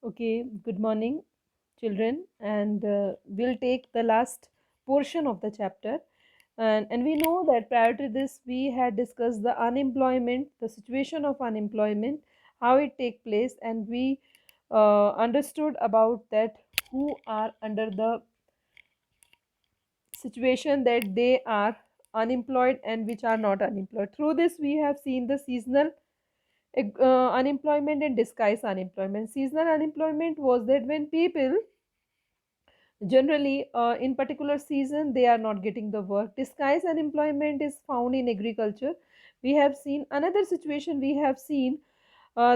Okay, good morning, children, and we'll take the last portion of the chapter. And we know that prior to this, we had discussed the unemployment, the situation of unemployment, how it take place, and we understood about that who are under the situation that they are unemployed and which are not unemployed. Through this, we have seen the seasonal unemployment and disguised unemployment. Seasonal unemployment was that when people generally in particular season they are not getting the work. Disguised unemployment is found in agriculture. We have seen another situation. We have seen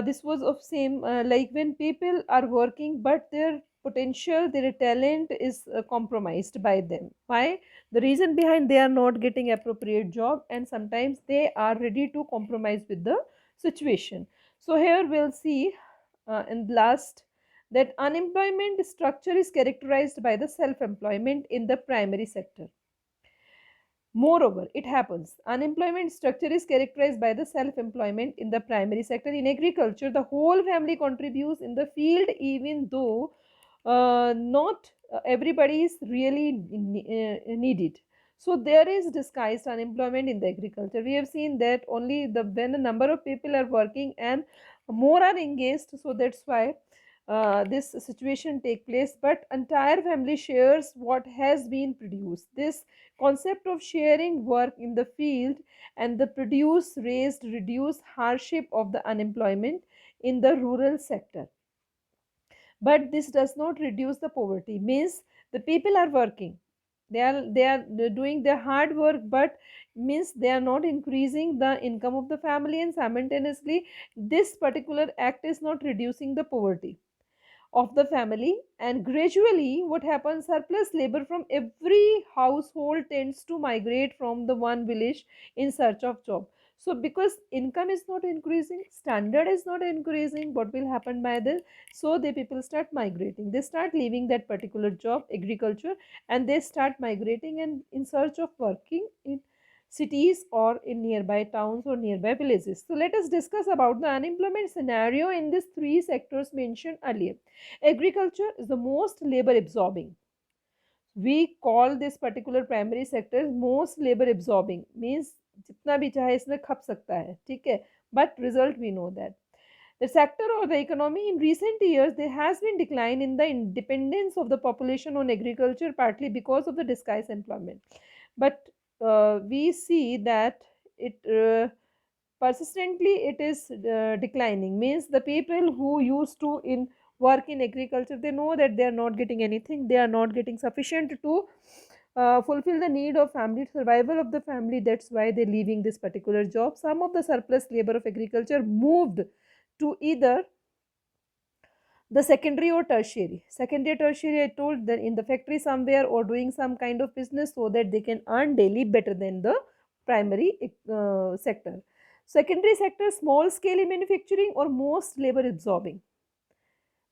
this was of same like when people are working but their potential, their talent is compromised by them. Why? The reason behind they are not getting appropriate job, and sometimes they are ready to compromise with the situation. So here we'll see in last that unemployment structure is characterized by the self-employment in the primary sector. Moreover, it happens. Unemployment structure is characterized by the self-employment in the primary sector. In agriculture, the whole family contributes in the field, even though not everybody is really needed. So there is disguised unemployment in the agriculture. We have seen that only the when a number of people are working and more are engaged. So that's why this situation take place. But entire family shares what has been produced. This concept of sharing work in the field and the produce raised reduce hardship of the unemployment in the rural sector. But this does not reduce the poverty. Means the people are working, they are doing their hard work, but means they are not increasing the income of the family, and simultaneously this particular act is not reducing the poverty of the family. And gradually what happens, surplus labor from every household tends to migrate from the one village in search of job. So because income is not increasing, standard is not increasing, what will happen by this? So the people start migrating, they start leaving that particular job agriculture, and they start migrating and in search of working in cities or in nearby towns or nearby villages. So let us discuss about the unemployment scenario in these three sectors mentioned earlier. Agriculture is the most labor absorbing. We call this particular primary sector most labor absorbing. Means जितना भी चाहे इसमें खप सकता है, ठीक है, but result we know that the sector or the economy in recent years there has been decline in the independence of the population on agriculture, partly because of the disguised employment. But we see that it persistently it is declining. Means the people who used to in work in agriculture, they know that they are not getting anything, they are not getting sufficient to fulfill the need of family, survival of the family. That's why they're leaving this particular job. Some of the surplus labor of agriculture moved to either the secondary or tertiary. Secondary, tertiary, I told, that in the factory somewhere or doing some kind of business so that they can earn daily better than the primary sector. Secondary sector, small scale manufacturing or most labor absorbing.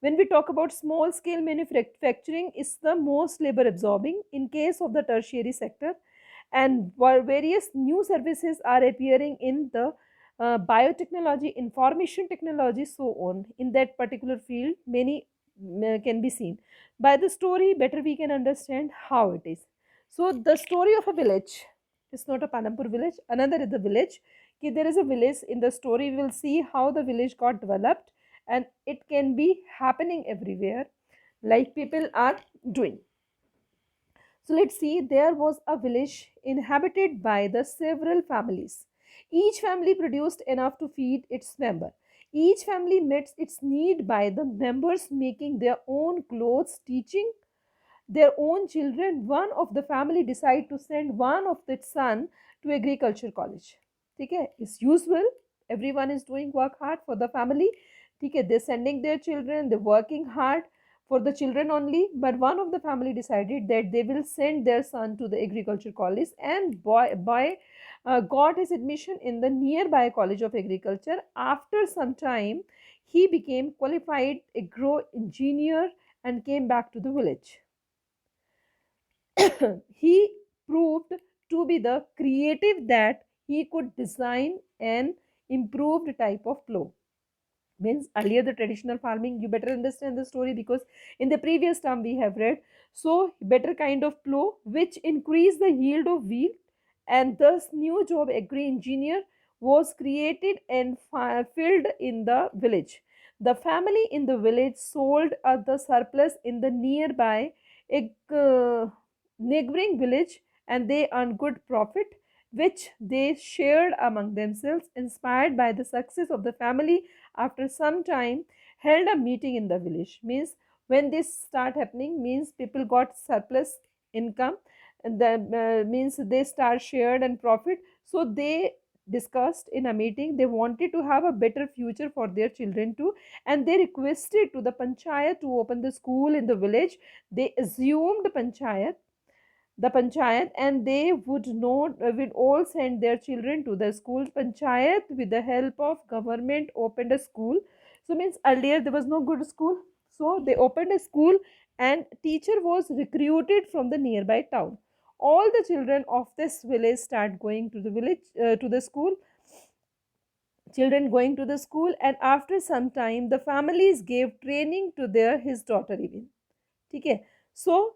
When we talk about small scale manufacturing, is the most labor absorbing in case of the tertiary sector. And while various new services are appearing in the biotechnology, information technology, so on, in that particular field many can be seen. By the story better we can understand how it is. So the story of a village, it's not a Panampur village, another is the village. Okay, there is a village. In the story we will see how the village got developed, and it can be happening everywhere like people are doing. So let's see, there was a village inhabited by the several families. Each family produced enough to feed its member. Each family met its need by the members making their own clothes, teaching their own children. One of the family decide to send one of its son to agriculture college. Okay, it's usual. Everyone is doing work hard for the family. Okay, they're sending their children, they're working hard for the children only. But one of the family decided that they will send their son to the agriculture college, and got his admission in the nearby college of agriculture. After some time, he became qualified agro engineer and came back to the village. He proved to be the creative that he could design an improved type of plow. Means earlier the traditional farming, you better understand the story because in the previous term we have read. So better kind of plow which increase the yield of wheat, and thus new job agri engineer was created and filled in the village. The family in the village sold the surplus in the nearby neighboring village, and they earned good profit which they shared among themselves. Inspired by the success of the family, after some time held a meeting in the village. Means when this start happening, means people got surplus income, and the means they start shared and profit. So they discussed in a meeting, they wanted to have a better future for their children too, and they requested to the panchayat to open the school in the village. They assumed the panchayat, and they would not would all send their children to the school. Panchayat with the help of government opened a school. So means earlier there was no good school, so they opened a school, and teacher was recruited from the nearby town. All the children of this village start going to the village, to the school. Children going to the school, and after some time the families gave training to their his daughter even. Okay, so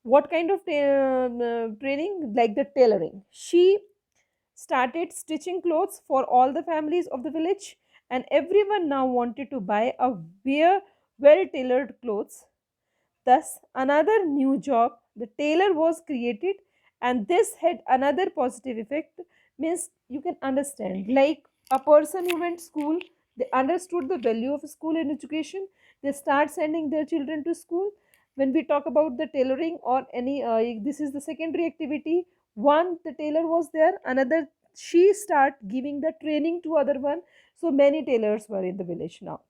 what kind of training? Like the tailoring. She started stitching clothes for all the families of the village, and everyone now wanted to buy a wear well tailored clothes. Thus another new job, the tailor, was created, and this had another positive effect. Means you can understand, like a person who went school, they understood the value of school and education, they start sending their children to school. When we talk about the tailoring or any this is the secondary activity. One, the tailor was there, another, she start giving the training to other one. So many tailors were in the village now.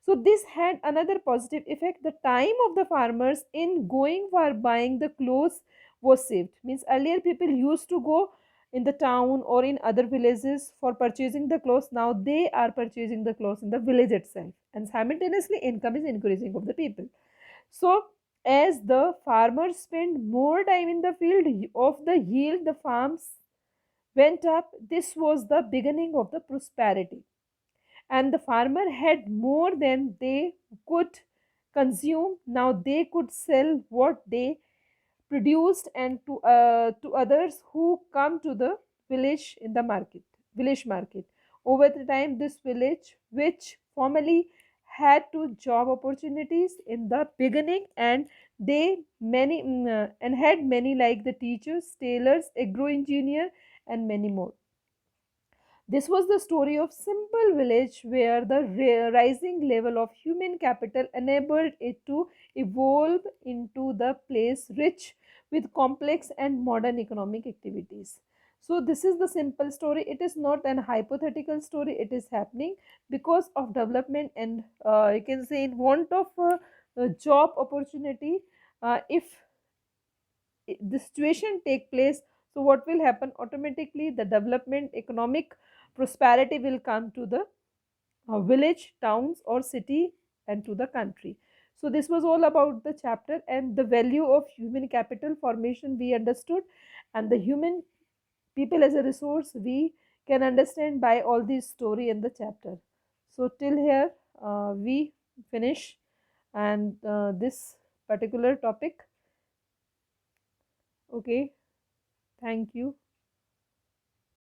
So this had another positive effect. The time of the farmers in going for buying the clothes was saved. Means earlier people used to go in the town or in other villages for purchasing the clothes. Now they are purchasing the clothes in the village itself, and simultaneously income is increasing of the people. So as the farmers spend more time in the field, of the yield the farms went up. This was the beginning of the prosperity, and the farmer had more than they could consume. Now they could sell what they produced, and to others who come to the village market. Over the time, this village, which formerly had two job opportunities in the beginning, and they many and had many, like the teachers, tailors, agro engineer, and many more. This was the story of simple village where the rising level of human capital enabled it to evolve into the place rich with complex and modern economic activities. So this is the simple story. It is not an hypothetical story. It is happening because of development, and you can say in want of job opportunity. If the situation take place, so what will happen? Automatically the development, economic prosperity will come to the village, towns or city, and to the country. So this was all about the chapter, and the value of human capital formation we understood, and the human people as a resource we can understand by all this story in the chapter. So till here we finish, and this particular topic. Okay, thank you.